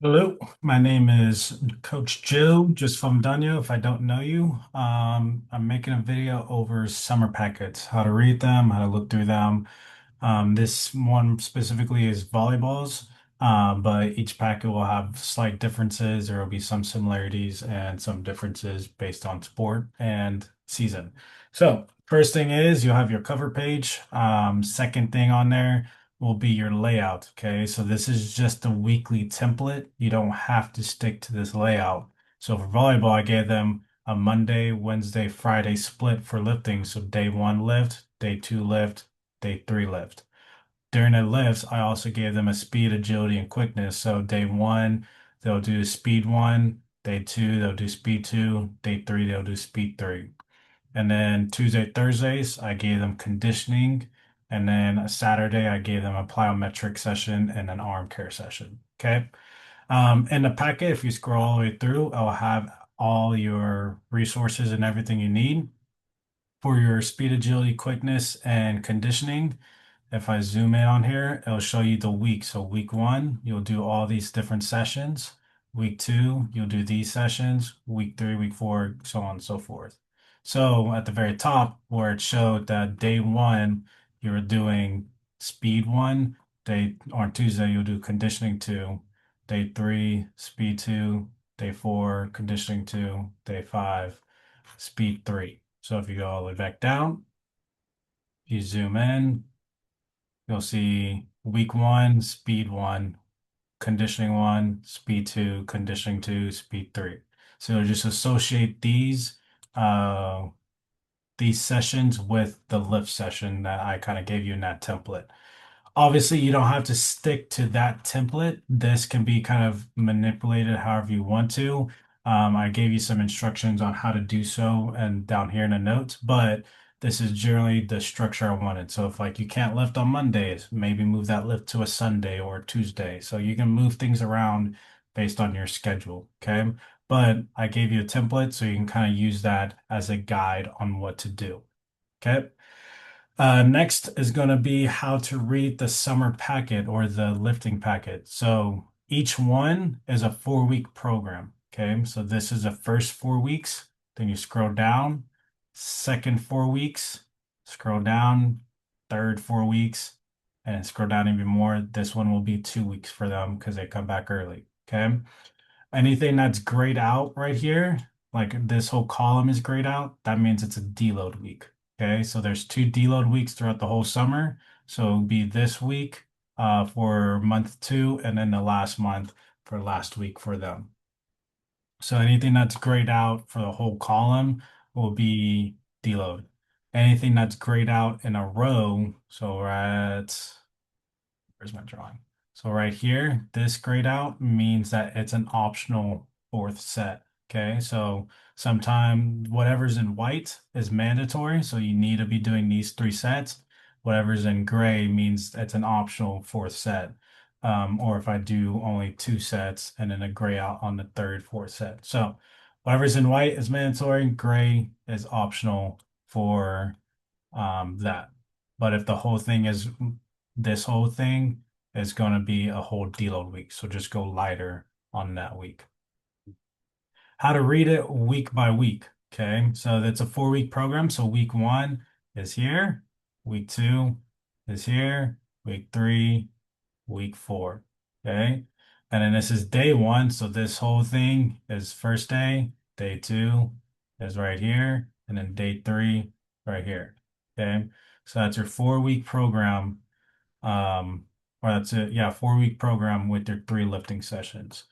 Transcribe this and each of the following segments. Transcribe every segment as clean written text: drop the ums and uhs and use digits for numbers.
Hello, my name is Coach Joe, just from Danya. If I don't know you, I'm making a video over summer packets, how to read them, how to look through them. This one specifically is volleyballs, but each packet will have slight differences. There will be some similarities and some differences based on sport and season. So, first thing is you'll have your cover page. Second thing on there will be your layout. Okay, so this is just a weekly template. You don't have to stick to this layout. So for volleyball, I gave them a Monday, Wednesday, Friday split for lifting. So day one lift, day two lift, day three lift. During the lifts, I also gave them a speed, agility, and quickness. So day one, they'll do speed one. Day two, they'll do speed two. Day three, they'll do speed three. And then Tuesday, Thursdays, I gave them conditioning. And then a Saturday, I gave them a plyometric session and an arm care session. Okay. In the packet, if you scroll all the way through, I'll have all your resources and everything you need for your speed, agility, quickness, and conditioning. If I zoom in on here, it'll show you the week. So week one, you'll do all these different sessions. Week two, you'll do these sessions. Week three, week four, so on and so forth. So at the very top, where it showed that day one, you're doing speed one. Day on Tuesday, you'll do conditioning two. Day three, speed two. Day four, conditioning two. Day five, speed three. So if you go all the way back down, you zoom in, you'll see week one, speed one, conditioning one, speed two, conditioning two, speed three. So just associate these sessions with the lift session that I kind of gave you in that template. Obviously, you don't have to stick to that template. This can be kind of manipulated however you want to. I gave you some instructions on how to do so and down here in the notes, but this is generally the structure I wanted. So if like you can't lift on Mondays, maybe move that lift to a Sunday or a Tuesday. So you can move things around based on your schedule. Okay. But I gave you a template so you can kind of use that as a guide on what to do. Okay. Next is going to be how to read the summer packet or the lifting packet. So each one is a 4 week program. Okay, so this is the first 4 weeks. Then you scroll down, second 4 weeks, scroll down, third 4 weeks, and scroll down even more. This one will be 2 weeks for them because they come back early. Okay. Anything that's grayed out right here, like this whole column is grayed out, that means it's a deload week. Okay, so there's two deload weeks throughout the whole summer. So it'll be this week for month two, and then the last month for last week for them. So anything that's grayed out for the whole column will be deload. Anything that's grayed out in a row, so we're at where's my drawing? So right here, this grayed out means that it's an optional fourth set. Okay, so sometime whatever's in white is mandatory, so you need to be doing these three sets. Whatever's in gray means it's an optional fourth set. Or if I do only two sets and then a gray out on the third, fourth set. So whatever's in white is mandatory, gray is optional for that. But if the whole thing is this whole thing is going to be a whole deload week. So just go lighter on that week. How to read it week by week. Okay. So that's a 4 week program. So week one is here. Week two is here. Week three, week four. Okay. And then this is day one. So this whole thing is first day. Day two is right here. And then day three right here. Okay. So that's your 4 week program. Or that's it. Yeah, 4 week program with your three lifting sessions.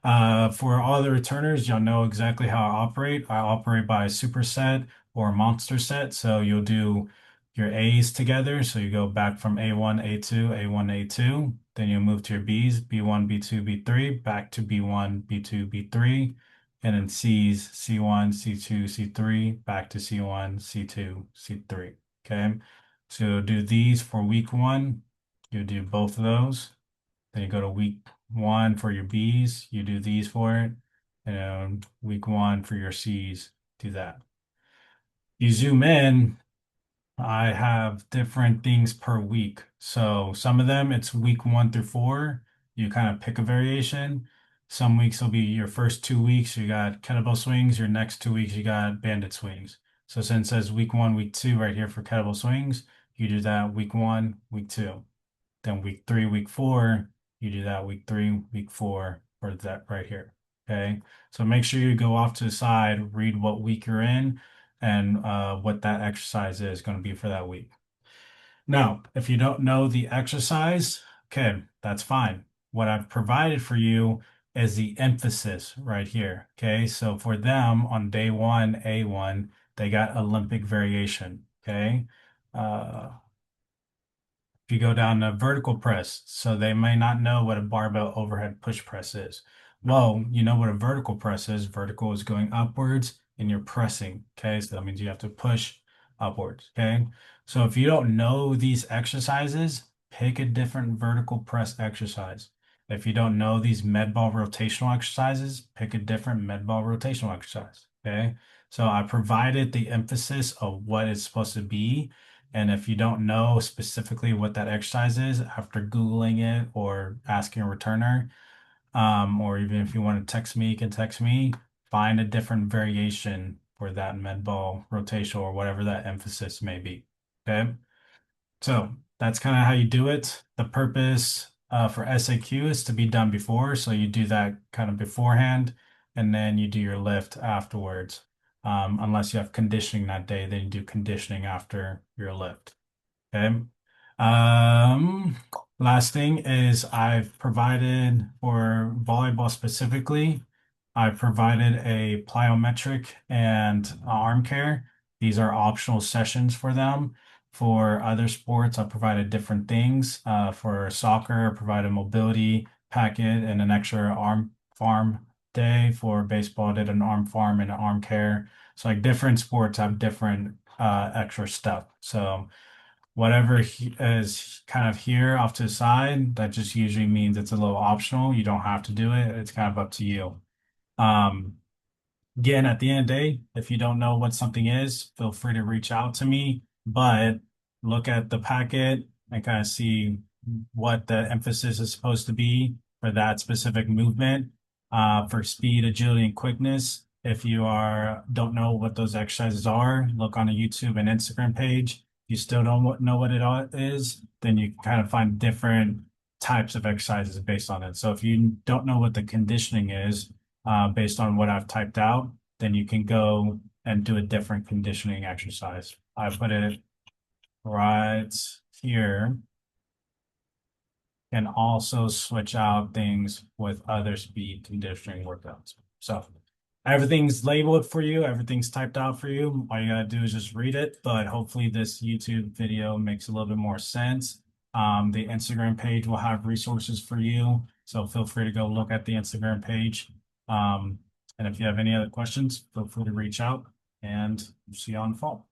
For all the returners, y'all know exactly how I operate. I operate by a superset or a monster set. So you'll do your A's together. So you go back from A1, A2, A1, A2. Then you'll move to your B's, B1, B2, B3, back to B1, B2, B3. And then C's, C1, C2, C3, back to C1, C2, C3. Okay. So do these for week one. You do both of those. Then you go to week one for your B's, you do these for it. And week one for your C's, do that. You zoom in, I have different things per week. So some of them it's week one through four. You kind of pick a variation. Some weeks will be your first 2 weeks, you got kettlebell swings. Your next 2 weeks, you got banded swings. So since it says week one, week two right here for kettlebell swings, you do that week one, week two. Then week three, week four, you do that week three, week four for that right here. Okay. So make sure you go off to the side, read what week you're in and what that exercise is going to be for that week. Now, if you don't know the exercise, okay, that's fine. What I've provided for you is the emphasis right here. Okay, so for them on day one, A1, they got Olympic variation. Okay, uh, if you go down to vertical press, so they may not know what a barbell overhead push press is. Well, you know what a vertical press is. Vertical is going upwards and you're pressing. Okay, so that means you have to push upwards. Okay, so if you don't know these exercises, pick a different vertical press exercise. If you don't know these med ball rotational exercises, pick a different med ball rotational exercise. Okay, so I provided the emphasis of what it's supposed to be, and if you don't know specifically what that exercise is, after Googling it or asking a returner, or even if you want to text me, you can text me, find a different variation for that med ball rotation or whatever that emphasis may be. Okay. So that's kind of how you do it. The purpose for SAQ is to be done before. So you do that kind of beforehand and then you do your lift afterwards. Unless you have conditioning that day, then you do conditioning after your lift. Okay. Um, Last thing is I've provided for volleyball specifically, I've provided a plyometric and arm care. These are optional sessions for them. For other sports, I provided different things. For soccer, I provided a mobility packet and an extra arm farm day. For baseball, I did an arm farm and an arm care. So like different sports have different extra stuff. So whatever is kind of here off to the side, that just usually means it's a little optional. You don't have to do it. It's kind of up to you. Um, Again, at the end of the day, if you don't know what something is, feel free to reach out to me, but look at the packet and kind of see what the emphasis is supposed to be for that specific movement. For speed, agility, and quickness, if you don't know what those exercises are, look on a YouTube and Instagram page. If you still don't know what it is, then you can kind of find different types of exercises based on it. So if you don't know what the conditioning is, based on what I've typed out, then you can go and do a different conditioning exercise. I put it right here and also switch out things with other speed conditioning workouts. So everything's labeled for you, everything's typed out for you. All you gotta do is just read it, but hopefully this YouTube video makes a little bit more sense. The Instagram page will have resources for you, so feel free to go look at the Instagram page. And if you have any other questions, feel free to reach out and see you on the fall.